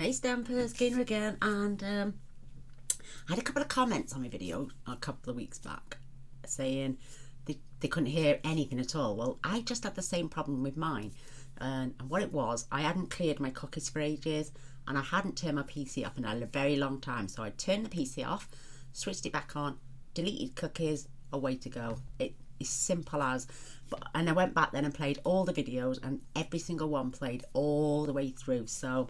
Hey Stampers, Gaynor again, and I had a couple of comments on my video a couple of weeks back saying they couldn't hear anything at all. Well, I just had the same problem with mine, and what it was, I hadn't cleared my cookies for ages and I hadn't turned my PC off in a very long time. So I turned the PC off, switched it back on, deleted cookies, away to go. It is simple as, and I went back then and played all the videos and every single one played all the way through. So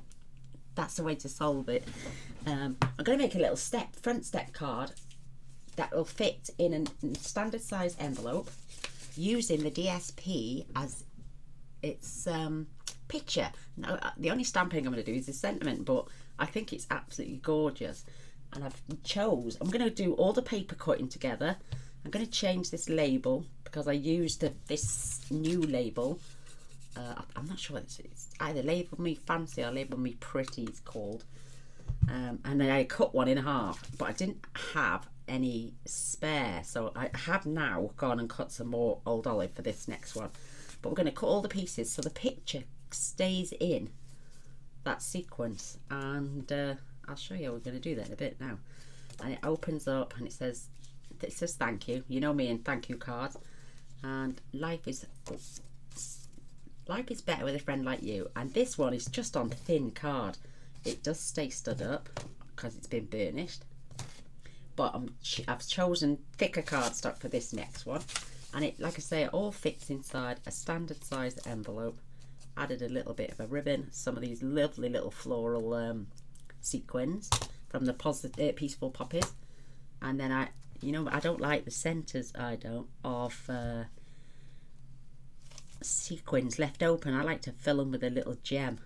that's the way to solve it. I'm going to make a little front step card that will fit in a standard size envelope using the DSP as its picture. Now, the only stamping I'm going to do is the sentiment, but I think it's absolutely gorgeous. And I'm going to do all the paper cutting together. I'm going to change this label because I used this new label. I'm not sure it's either Label Me Fancy or Label Me Pretty it's called, and then I cut one in half, but I didn't have any spare, so I have now gone and cut some more Old Olive for this next one. But we're going to cut all the pieces so the picture stays in that sequence, and I'll show you how we're going to do that in a bit now. And it opens up and it says thank you, you know me and thank you cards, and life is better with a friend like you. And this one is just on thin card. It does stay stood up because it's been burnished, but I've chosen thicker cardstock for this next one, and it, like I say, it all fits inside a standard sized envelope. Added a little bit of a ribbon, some of these lovely little floral sequins from the Peaceful Poppies, and then I don't like the centers of sequins left open. I like to fill them with a little gem,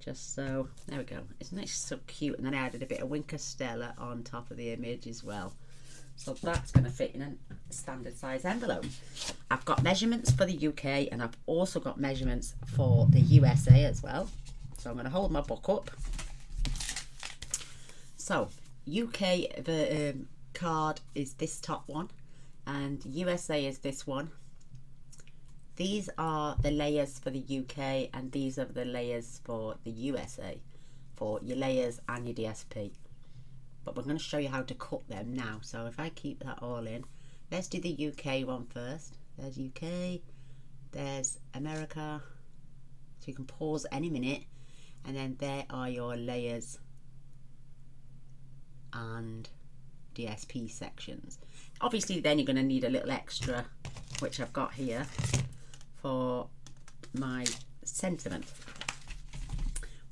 just so. There we go. Isn't it so cute? And then I added a bit of Winker Stella on top of the image as well, so that's going to fit in a standard size envelope. I've got measurements for the UK and I've also got measurements for the USA as well, so I'm going to hold my book up. So UK, the card is this top one, and USA is this one. These are the layers for the UK and these are the layers for the USA, for your layers and your DSP. But we're going to show you how to cut them now. So if I keep that all in, let's do the UK one first. There's UK, there's America, so you can pause any minute, and then there are your layers and DSP sections. Obviously then you're going to need a little extra, which I've got here for my sentiment.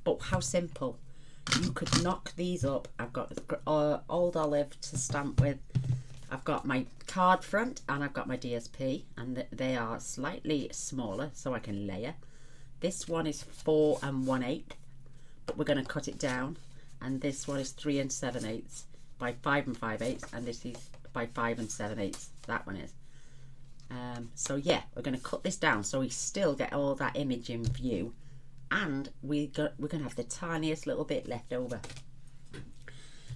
But how simple. You could knock these up. I've got Old Olive to stamp with. I've got my card front and I've got my DSP, and they are slightly smaller so I can layer. This one is 4 1/8, but we're going to cut it down, and this one is 3 7/8 by 5 5/8, and this is by 5 7/8. That one is. So yeah, we're going to cut this down so we still get all that image in view, and we're going to have the tiniest little bit left over.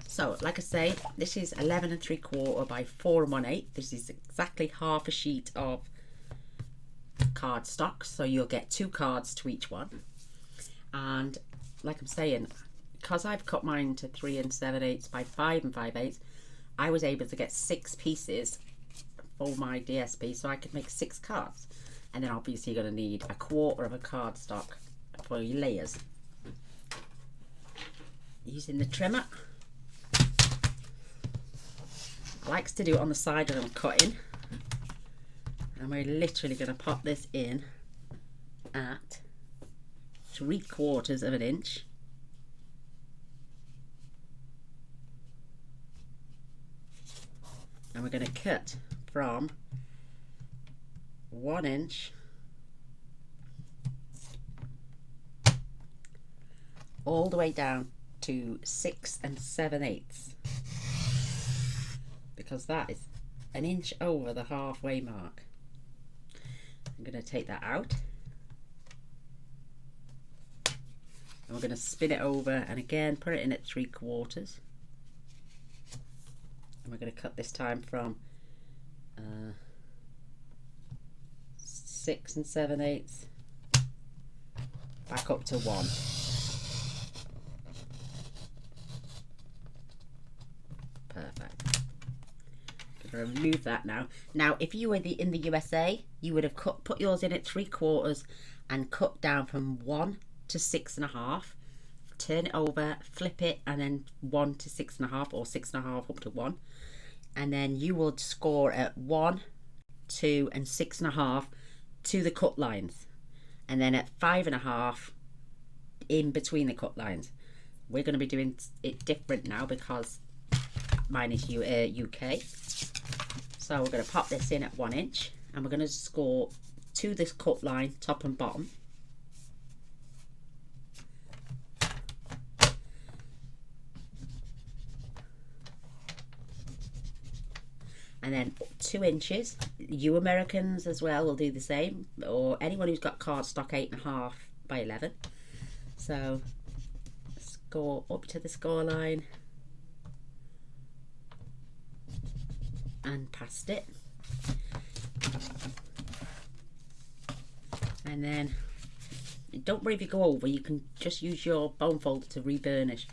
So like I say, this is 11 3/4 by 4 1/8. This is exactly half a sheet of cardstock, so you'll get 2 cards to each one. And like I'm saying, because I've cut mine to 3 7/8 by 5 5/8, I was able to get 6 pieces for my DSP, so I could make 6 cards. And then obviously you're going to need 1/4 of a cardstock for your layers. Using the trimmer, I like to do it on the side that I'm cutting, and we're literally going to pop this in at 3/4 of an inch. And we're going to cut from 1 inch all the way down to 6 7/8, because that is an inch over the halfway mark. I'm going to take that out, and we're going to spin it over and again put it in at 3/4. And we're going to cut this time from 6 7/8 back up to 1. going to remove that now. Now, if you were in the USA, you would have put yours in at 3/4 and cut down from 1 to 6.5. Turn it over, flip it, and then 1 to 6.5, or 6.5 up to 1. And then you will score at 1, 2, and 6.5 to the cut lines. And then at 5.5 in between the cut lines. We're going to be doing it different now because mine is UK. So we're going to pop this in at 1 inch and we're going to score to this cut line, top and bottom. And then 2 inches. You Americans as well will do the same, or anyone who's got cardstock 8.5 by 11. So score up to the score line and past it. And then don't worry if you go over, you can just use your bone folder to reburnish.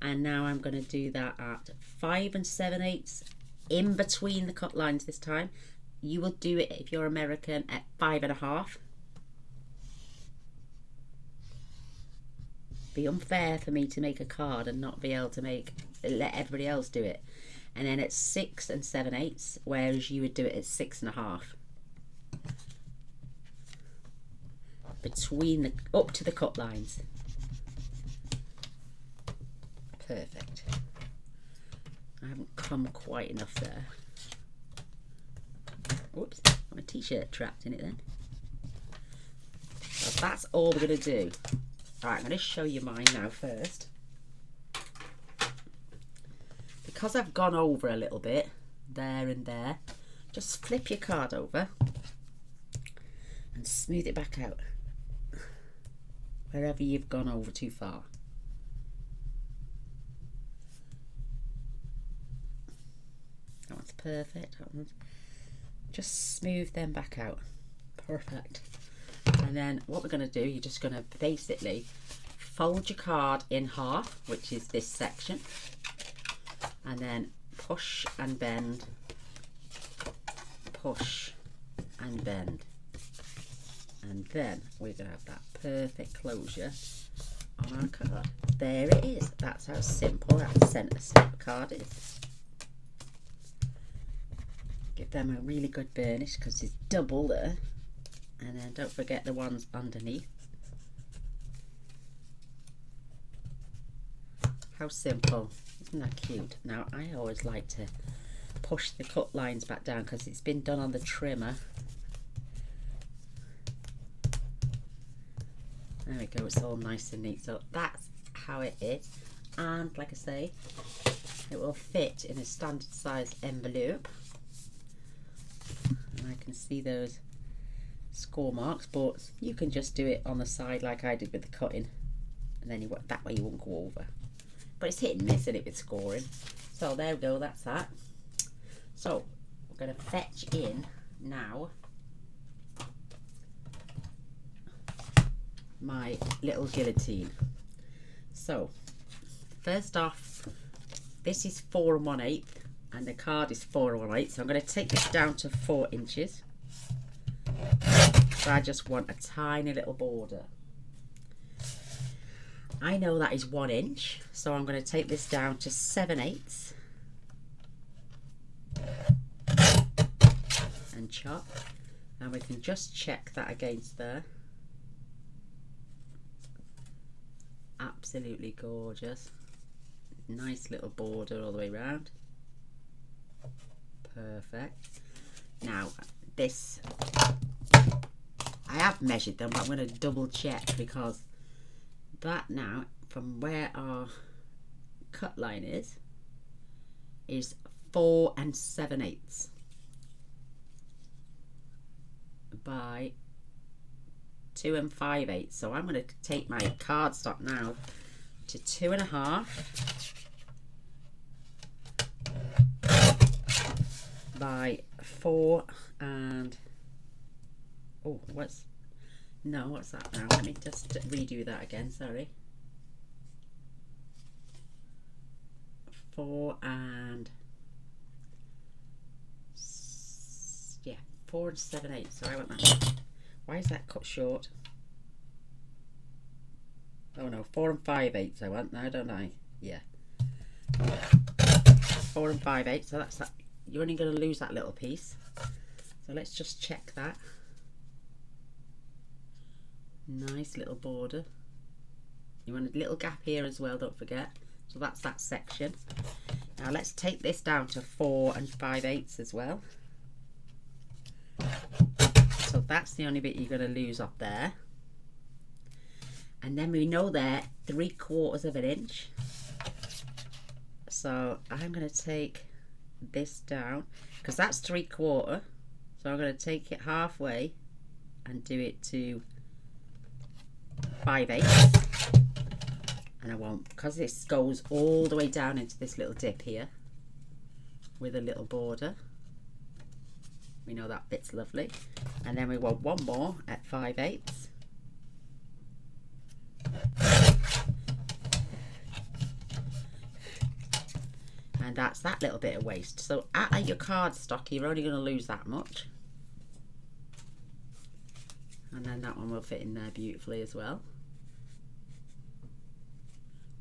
And now I'm going to do that at 5 7/8 in between the cut lines this time. You will do it if you're American at 5.5. Be unfair for me to make a card and not be able to let everybody else do it. And then at 6 7/8, whereas you would do it at 6.5. Between up to the cut lines. Perfect. I haven't come quite enough there. Whoops, got my t-shirt trapped in it then. So that's all we're going to do. Alright, I'm going to show you mine now first. Because I've gone over a little bit, there and there, just flip your card over and smooth it back out. Wherever you've gone over too far. That one's perfect. That one's... Just smooth them back out. Perfect. And then what we're going to do, you're just going to basically fold your card in half, which is this section, and then push and bend, push and bend, and then we're going to have that perfect closure on our card. There it is. That's how simple that centre step card is. Give them a really good burnish because it's double there. And then don't forget the ones underneath. How simple. Isn't that cute? Now I always like to push the cut lines back down because it's been done on the trimmer. There we go, it's all nice and neat. So that's how it is. And like I say, it will fit in a standard size envelope. And I can see those score marks, but you can just do it on the side like I did with the cutting, and then that way you won't go over. But it's hit and miss, isn't it, with scoring? So there we go, that's that. So we're going to fetch in now my little guillotine. So first off, this is 4 1/8 and the card is 4 1/8, so I'm going to take this down to 4 inches. So I just want a tiny little border. I know that is 1 inch, so I'm going to take this down to 7/8 and chop, and we can just check that against there. Absolutely gorgeous. Nice little border all the way around. Perfect. Now this, I have measured them, but I'm going to double check because that now, from where our cut line is 4 7/8 by 2 5/8. So I'm going to take my cardstock now to 2.5 by 4 and what's that now? Let me just redo that again, sorry. 4 and 4 7/8. So I want that. Why is that cut short? Oh no, 4 5/8 I want now, don't I? Yeah. 4 5/8. So that's that. You're only going to lose that little piece. So let's just check that. Nice little border. You want a little gap here as well, don't forget. So that's that section. Now let's take this down to 4 5/8 as well. So that's the only bit you're going to lose up there. And then we know there 3/4 of an inch. So I'm going to take this down because that's 3/4. So I'm going to take it halfway and do it to 5/8. And I won't, because this goes all the way down into this little dip here with a little border. We know that bit's lovely. And then we want one more at 5/8. And that's that little bit of waste. So out of your cardstock, you're only going to lose that much. And then that one will fit in there beautifully as well,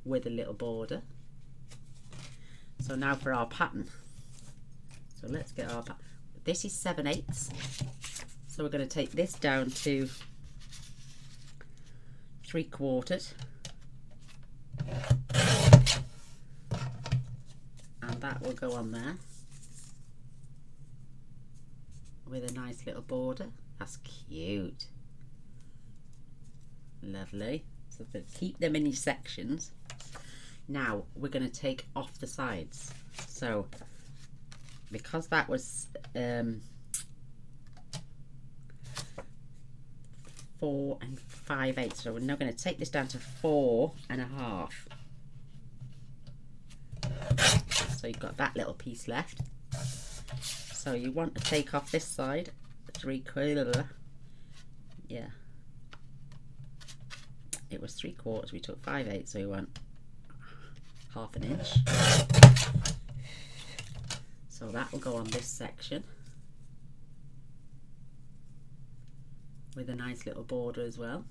with a little border. So now for our pattern. So let's get our pattern. This is 7/8. So we're going to take this down to 3/4. And that will go on there with a nice little border. That's cute. Lovely. So keep them in your sections. Now we're going to take off the sides. So because that was 4 5/8, so we're now going to take this down to 4 1/2. So you've got that little piece left. So you want to take off this side 3/4. Yeah, it was 3/4. We took 5/8, so you want 1/2 inch. So that will go on this section with a nice little border as well,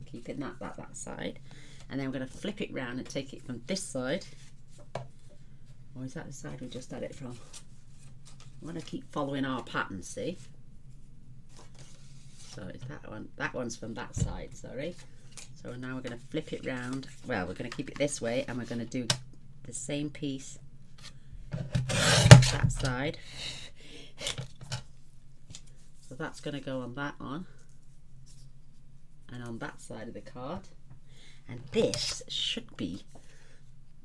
keeping that side. And then we're going to flip it round and take it from this side. Or is that the side we just had it from? I want to keep following our pattern, see? So it's that one. That one's from that side, sorry. So now we're going to flip it round. Well, we're going to keep it this way, and we're going to do the same piece that side. So that's going to go on that one and on that side of the card. And this should be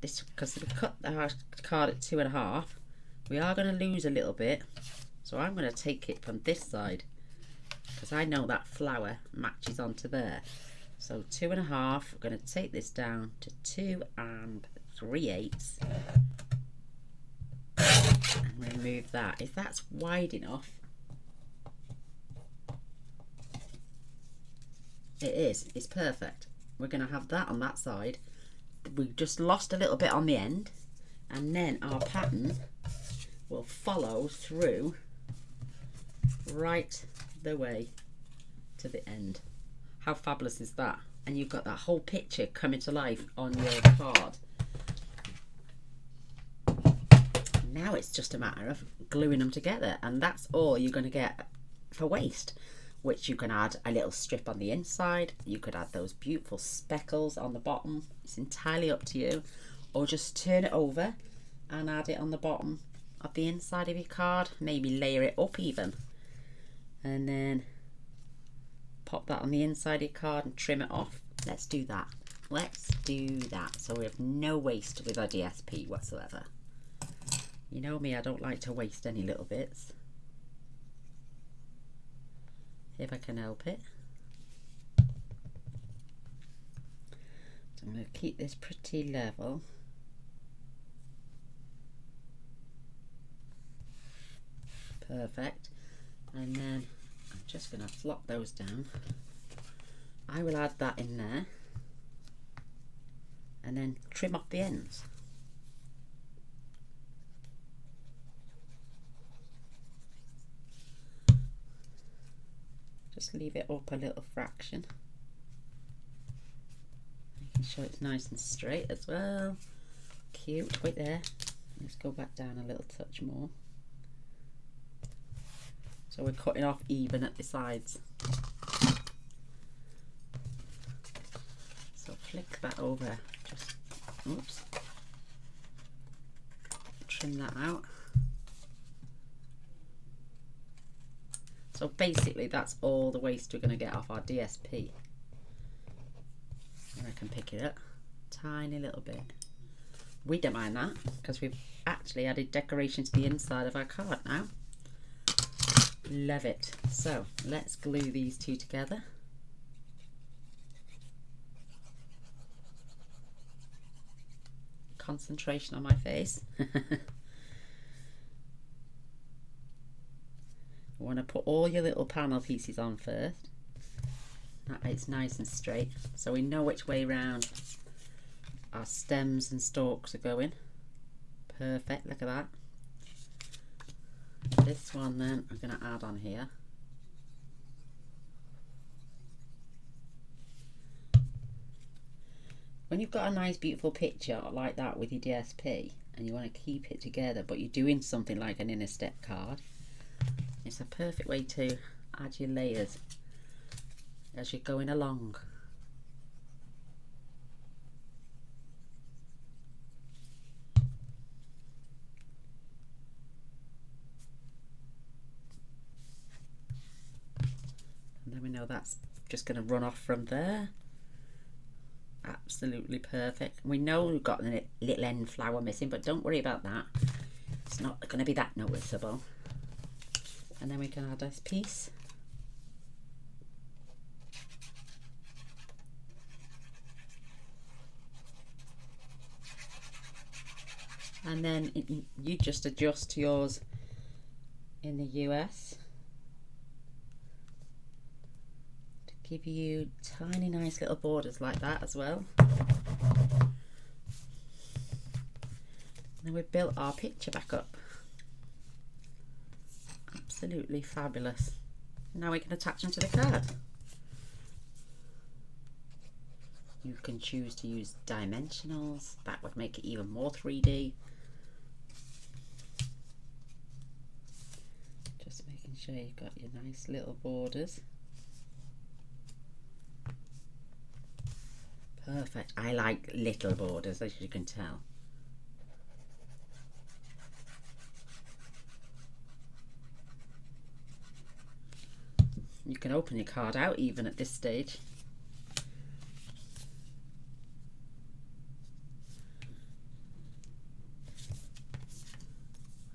this, because we cut our card at 2 1/2. We are going to lose a little bit, so I'm going to take it from this side because I know that flower matches onto there. So 2 1/2. We're going to take this down to 2 3/8 and remove that. If that's wide enough, it is. It's perfect. We're going to have that on that side. We just lost a little bit on the end, and then our pattern will follow through right the way to the end. How fabulous is that? And you've got that whole picture coming to life on your card. Now it's just a matter of gluing them together, and that's all you're going to get for waste, which you can add a little strip on the inside. You could add those beautiful speckles on the bottom. It's entirely up to you. Or just turn it over and add it on the bottom of the inside of your card. Maybe layer it up even. And then pop that on the inside of your card and trim it off. Let's do that. Let's do that. So we have no waste with our DSP whatsoever. You know me, I don't like to waste any little bits. If I can help it. So I'm going to keep this pretty level. Perfect. And then I'm just going to flop those down. I will add that in there and then trim off the ends. Just leave it up a little fraction. Making sure it's nice and straight as well. Cute. Wait there. Let's go back down a little touch more. So we're cutting off even at the sides. So flick that over. Just, oops. Trim that out. So basically that's all the waste we're going to get off our DSP. And I can pick it up tiny little bit. We don't mind that because we've actually added decoration to the inside of our card now. Love it. So let's glue these two together. Concentration on my face. You want to put all your little panel pieces on first. That way it's nice and straight, so we know which way round our stems and stalks are going. Perfect, look at that. This one then I'm going to add on here. When you've got a nice beautiful picture like that with your DSP and you want to keep it together but you're doing something like an inner step card, it's a perfect way to add your layers as you're going along. And then we know that's just going to run off from there. Absolutely perfect. We know we've got a little end flower missing, but don't worry about that. It's not going to be that noticeable. And then we can add this piece. And then you just adjust yours in the US to give you tiny nice little borders like that as well. And then we've built our picture back up. Absolutely fabulous. Now we can attach them to the card. You can choose to use dimensionals. That would make it even more 3D. Just making sure you've got your nice little borders. Perfect. I like little borders, as you can tell. You can open your card out even at this stage.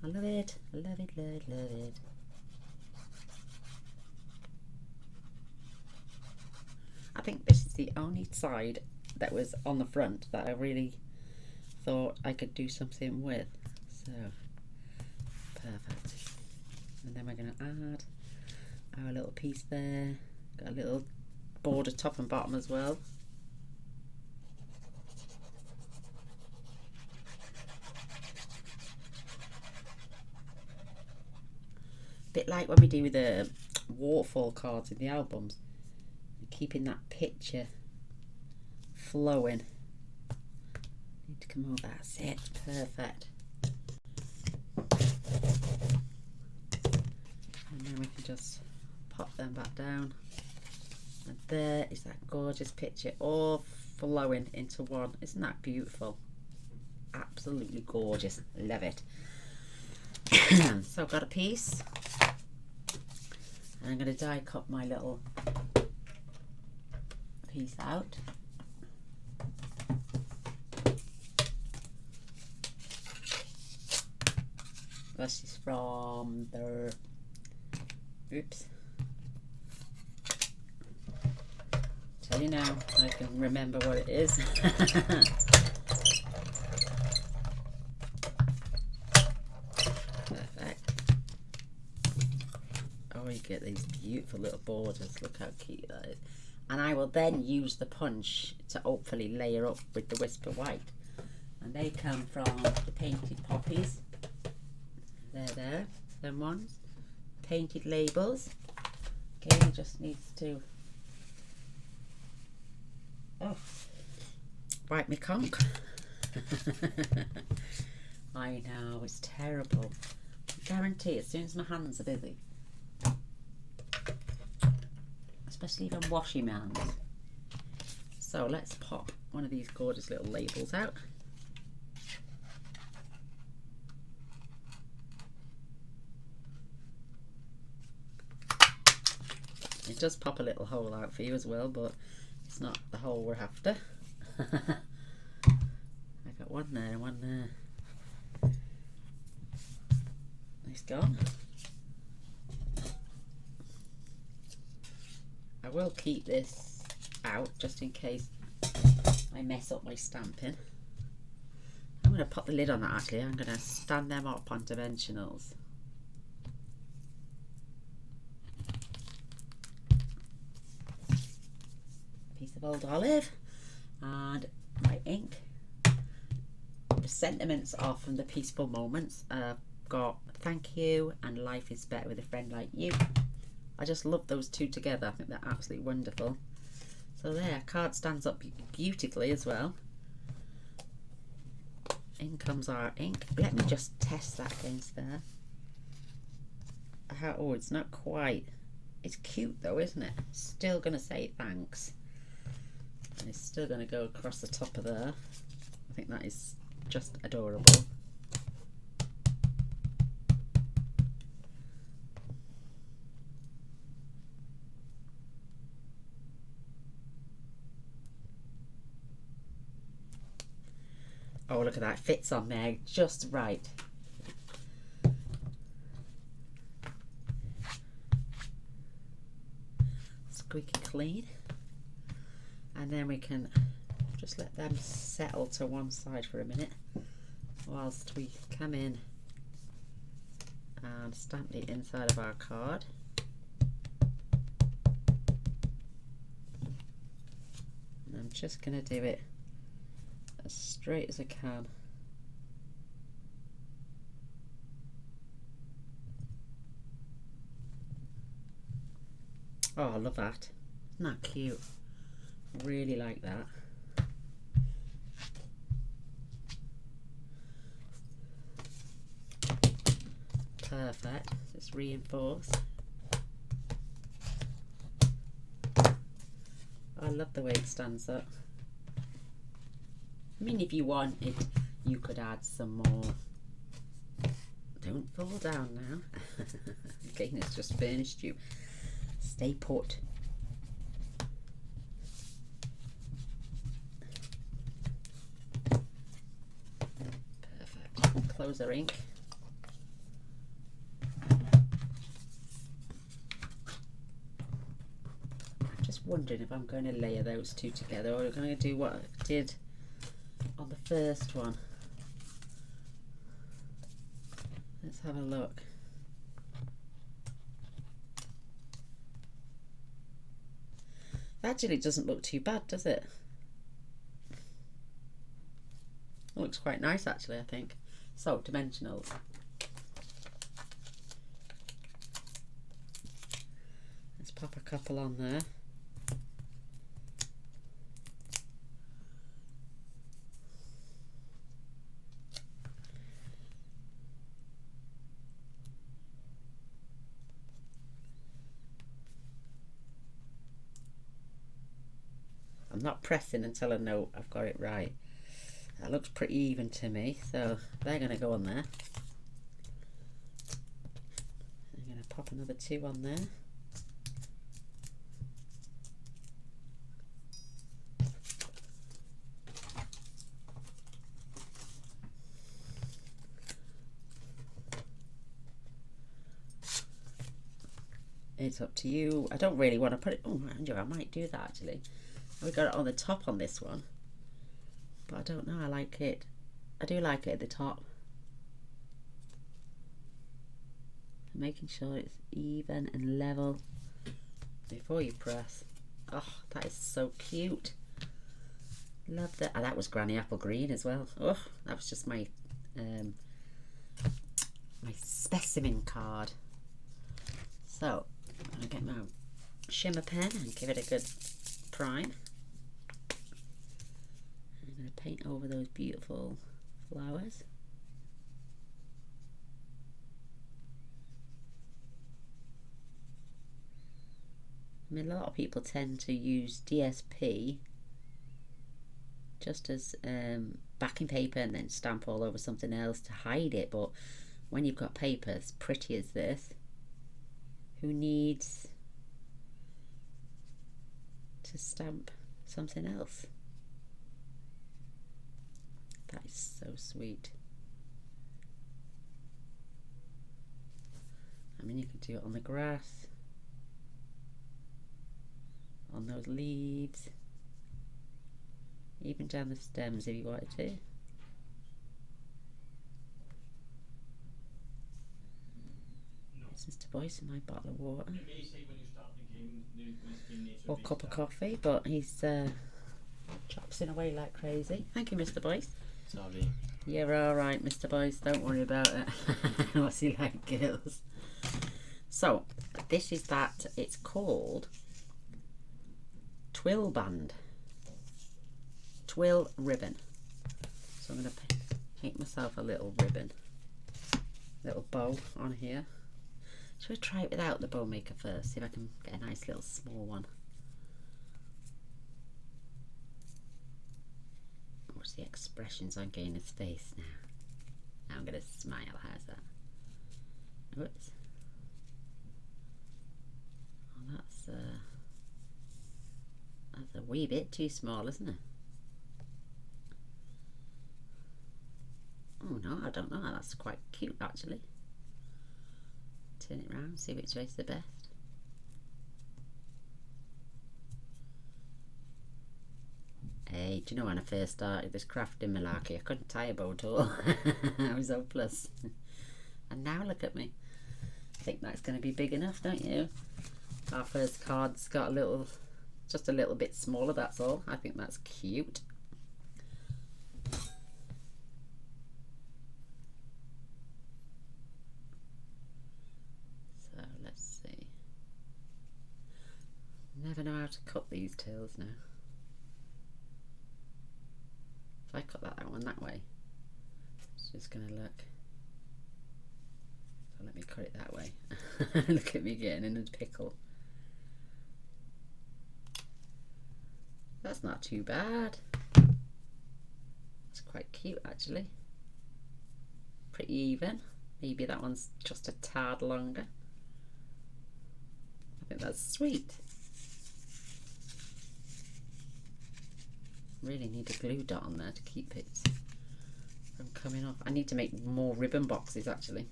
I love it, I love it, love it, love it. I think this is the only side that was on the front that I really thought I could do something with. So, perfect. And then we're going to add our little piece there. Got a little border top and bottom as well. Bit like when we do the waterfall cards in the albums, keeping that picture flowing. Need to come over. That's it. Perfect. And then we can just pop them back down, and there is that gorgeous picture all flowing into one. Isn't that beautiful? Absolutely gorgeous. Love it. So I've got a piece, and I'm going to die cut my little piece out. This is from the, oops, tell you now, I can remember what it is. Perfect. Oh, you get these beautiful little borders. Look how cute that is. And I will then use the punch to hopefully layer up with the Whisper White. And they come from the Painted Poppies. There, them ones. Painted labels. Okay, just needs to wipe me conch. I know, it's terrible. I guarantee as soon as my hands are busy, especially even washing my hands. So let's pop one of these gorgeous little labels out. It does pop a little hole out for you as well, but it's not the hole we're after. I got one there and one there. Nice gone. I will keep this out just in case I mess up my stamping. I'm going to pop the lid on that actually. I'm going to stand them up on dimensionals. Piece of old olive and my ink. The sentiments are from the peaceful moments. Got thank you and life is better with a friend like you. I just love those two together. I think they're absolutely wonderful. So there, card stands up beautifully as well. In comes our ink. Let me just test that against there. Oh, it's not quite. It's cute though, isn't it? Still going to say thanks. And it's still going to go across the top of there. I think that is just adorable. Oh, look at that. It fits on there just right. Squeaky clean. And then we can just let them settle to one side for a minute whilst we come in and stamp the inside of our card. And I'm just going to do it as straight as I can. Oh, I love that. Isn't that cute? Really like that. Perfect. Just reinforce. I love the way it stands up. I mean, if you wanted, you could add some more. Don't fall down now. Again, it's just furnished you. Stay put. Perfect. Close our ink. I'm just wondering if I'm going to layer those two together, or I'm going to do what I did on the first one. Let's have a look. Actually, it doesn't look too bad, does it? It looks quite nice actually, I think. So, dimensionals. Let's pop a couple on there. I'm not pressing until I know I've got it right. That looks pretty even to me, so they're going to go on there. I'm going to pop another two on there. It's up to you. I don't really want to put it. Oh, Andrew, I might do that actually. We got it on the top on this one, but I don't know. I like it. I do like it at the top. Making sure it's even and level before you press. Oh, that is so cute. Love that. Oh, that was Granny Apple Green as well. Oh, that was just my my specimen card. So I'm gonna get my shimmer pen and give it a good prime. I'm going to paint over those beautiful flowers. I mean, a lot of people tend to use DSP just as backing paper and then stamp all over something else to hide it, but when you've got paper as pretty as this, who needs to stamp something else? That is so sweet. I mean, you can do it on the grass, on those leaves, even down the stems if you wanted to. This is voicing my bottle of water or cup of coffee, but he's chopsing away like crazy. Thank you, Mr. Boyce. Sorry. You're alright, Mr. Boyce, don't worry about it. What's he like, girls? So, this is that, it's called Twill Band. Twill ribbon. So I'm going to paint myself a little ribbon, little bow on here. Should we try it without the bow maker first? See if I can get a nice little small one. Watch the expressions on Gaynor's face now. Now I'm going to smile. How's that? Whoops. Oh, that's a wee bit too small, isn't it? Oh no, I don't know. That's quite cute actually. Turn it round, see which way's the best. Hey, do you know when I first started this crafting malarkey, I couldn't tie a bow at all. I was hopeless. And now look at me. I think that's going to be big enough, don't you? Our first card's got a little, just a little bit smaller, that's all. I think that's cute. Never know how to cut these tails now. If I cut that one that way, it's just going to look. So let me cut it that way. Look at me getting in a pickle. That's not too bad. It's quite cute actually. Pretty even. Maybe that one's just a tad longer. I think that's sweet. Really need a glue dot on there to keep it from coming off. I need to make more ribbon boxes actually.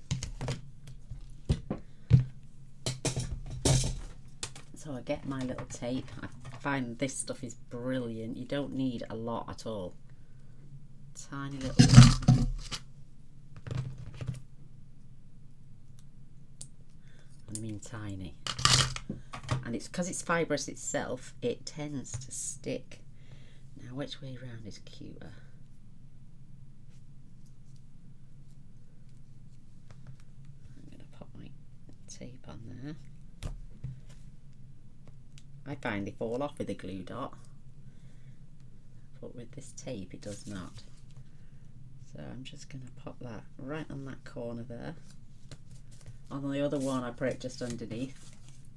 So I get my little tape. I find this stuff is brilliant. You don't need a lot at all. Tiny little bit. I mean tiny. And it's because it's fibrous itself, it tends to stick. Now which way round is cuter? I'm going to pop my tape on there. I find they fall off with a glue dot, but with this tape it does not. So I'm just going to pop that right on that corner there. On the other one I put it just underneath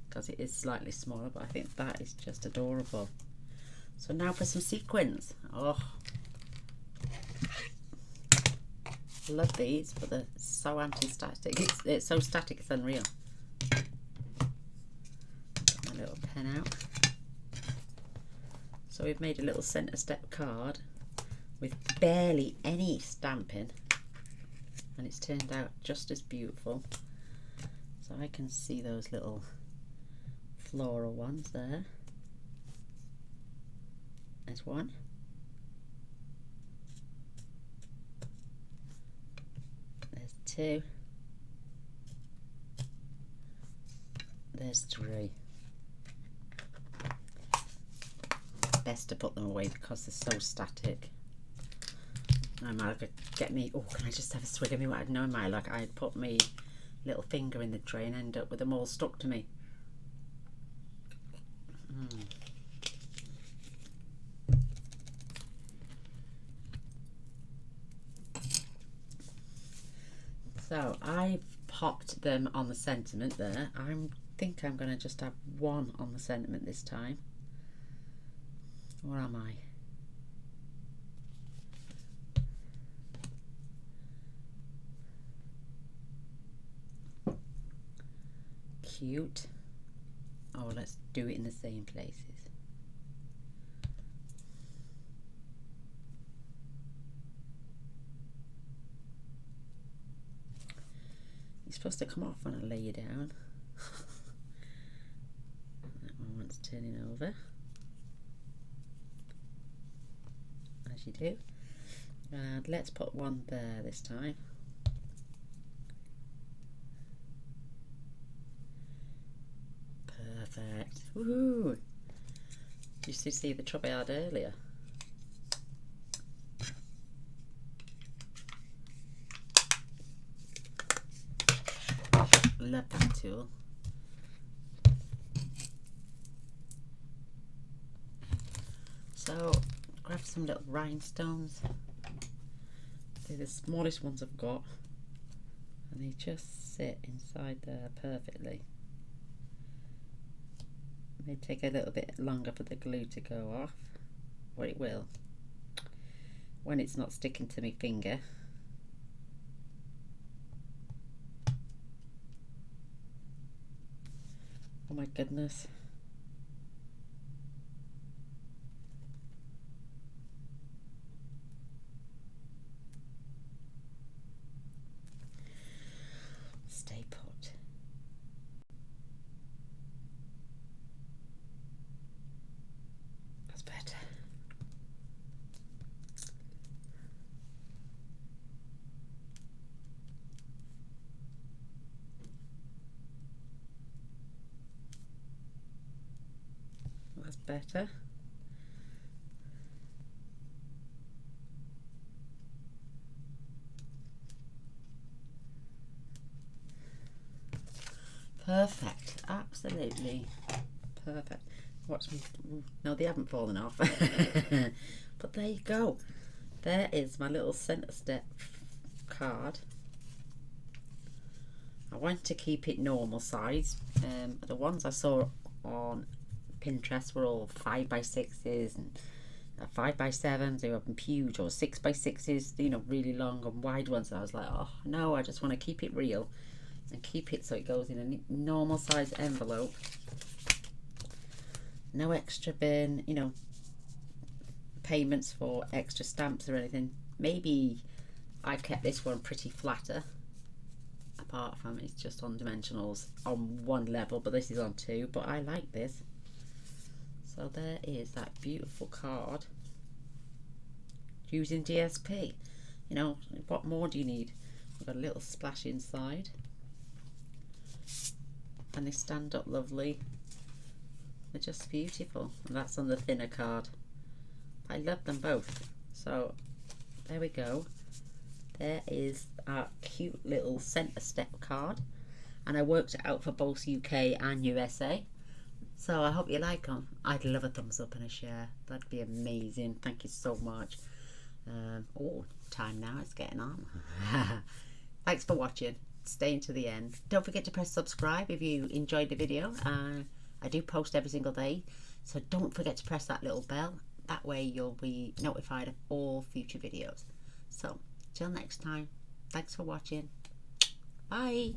because it is slightly smaller, but I think that is just adorable. So now for some sequins. Oh, love these, but they're so anti-static. It's so static, it's unreal. Get my little pen out. So we've made a little centre step card with barely any stamping, and it's turned out just as beautiful. So I can see those little floral ones there. There's one. There's two. There's three. Best to put them away because they're so static. I might get me. Oh, can I just have a swig of me? I know my like I'd put my little finger in the tray and end up with them all stuck to me. So I popped them on the sentiment there. I think I'm going to just have one on the sentiment this time. Where am I? Cute. Oh, let's do it in the same places. It's supposed to come off when I lay you down. That one wants turning over, as you do. And let's put one there this time. Perfect. Woohoo! Did you see the trouble I had earlier? Love that tool. So grab some little rhinestones. They're the smallest ones I've got, and they just sit inside there perfectly. May take a little bit longer for the glue to go off, but it will when it's not sticking to my finger. Oh my goodness. Stay put. That's better. That's better. Perfect, absolutely perfect. Watch me. No, they haven't fallen off. But there you go. There is my little centre step card. I want to keep it normal size. The ones I saw on Pinterest were all 5x6s and 5x7s. They were huge, or 6x6s, you know, really long and wide ones. And I was like, oh no, I just want to keep it real and keep it so it goes in a normal size envelope. No extra bin, you know, payments for extra stamps or anything. Maybe I kept this one pretty flatter, apart from it's just on dimensionals on one level, but this is on two. But I like this. So there is that beautiful card using DSP. You know, what more do you need? We've got a little splash inside, and they stand up lovely. They're just beautiful. And that's on the thinner card. I love them both. So there we go. There is our cute little centre step card, and I worked it out for both UK and USA. So I hope you like them. I'd love a thumbs up and a share. That'd be amazing. Thank you so much. Oh, time now. It's getting on. Thanks for watching. Staying to the end. Don't forget to press subscribe if you enjoyed the video. I do post every single day, so don't forget to press that little bell. That way you'll be notified of all future videos. So till next time, thanks for watching. Bye.